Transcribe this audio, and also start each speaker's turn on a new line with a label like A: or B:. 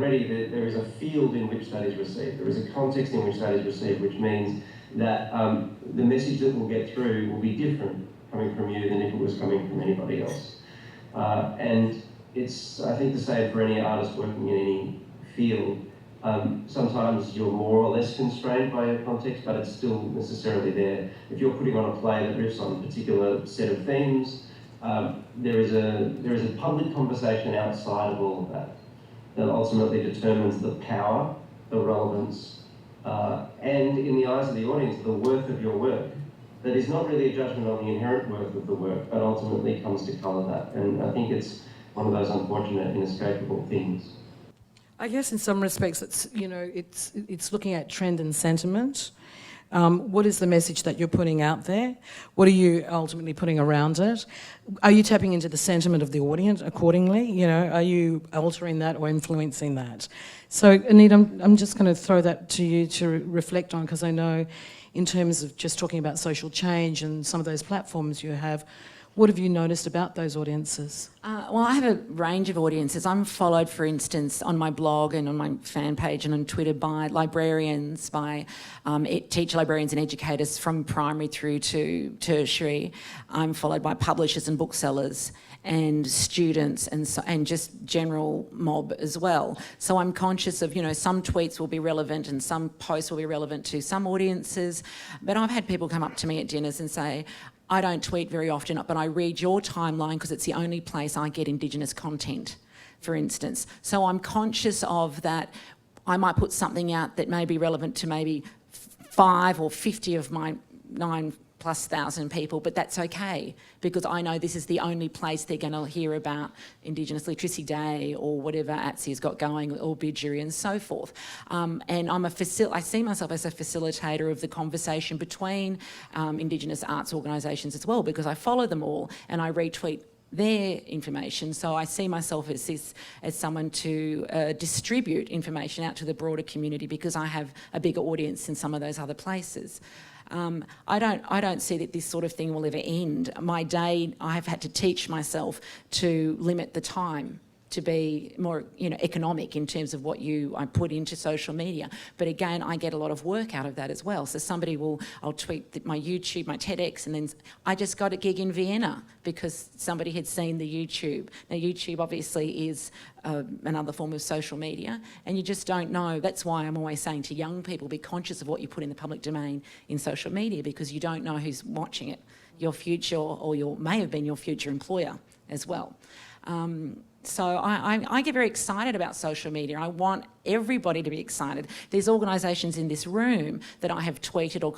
A: already there is a field in which that is received. There is a context in which that is received, which means that the message that will get through will be different coming from you than if it was coming from anybody else. And it's, I think, the same for any artist working in any field. Sometimes you're more or less constrained by your context, but it's still necessarily there. If you're putting on a play that riffs on a particular set of themes, there is a public conversation outside of all of that that ultimately determines the power, the relevance, and in the eyes of the audience, the worth of your work. That is not really a judgment on the inherent worth of the work, but ultimately comes to colour that. And I think it's one of those unfortunate, inescapable things.
B: I guess in some respects, it's looking at trend and sentiment. What is the message that you're putting out there? What are you ultimately putting around it? Are you tapping into the sentiment of the audience accordingly? Are you altering that or influencing that? So, Anita, I'm just going to throw that to you to reflect on, because I know in terms of just talking about social change and some of those platforms you have, what have you noticed about those audiences?
C: Well, I have a range of audiences. I'm followed, for instance, on my blog and on my fan page and on Twitter by librarians, by teacher librarians and educators from primary through to tertiary. I'm followed by publishers and booksellers and students and just general mob as well. So I'm conscious of, some tweets will be relevant and some posts will be relevant to some audiences. But I've had people come up to me at dinners and say, I don't tweet very often, but I read your timeline because it's the only place I get Indigenous content, for instance. So I'm conscious of that. I might put something out that may be relevant to maybe 5 or 50 of my 9,000+ people, but that's okay, because I know this is the only place they're going to hear about Indigenous Literacy Day or whatever ATSI's got going, or Bidgeri and so forth. And I see myself as a facilitator of the conversation between Indigenous arts organisations as well, because I follow them all and I retweet their information. So I see myself as someone to distribute information out to the broader community, because I have a bigger audience in some of those other places. I don't see that this sort of thing will ever end. My day, I have had to teach myself to limit the time to be more, economic in terms of what I put into social media. But again, I get a lot of work out of that as well. So I'll tweet my YouTube, my TEDx, and then I just got a gig in Vienna because somebody had seen the YouTube. Now, YouTube obviously is another form of social media, and you just don't know. That's why I'm always saying to young people, be conscious of what you put in the public domain in social media, because you don't know who's watching it, your future, or may have been your future employer as well. So I get very excited about social media. I want everybody to be excited. There's organisations in this room that I have tweeted or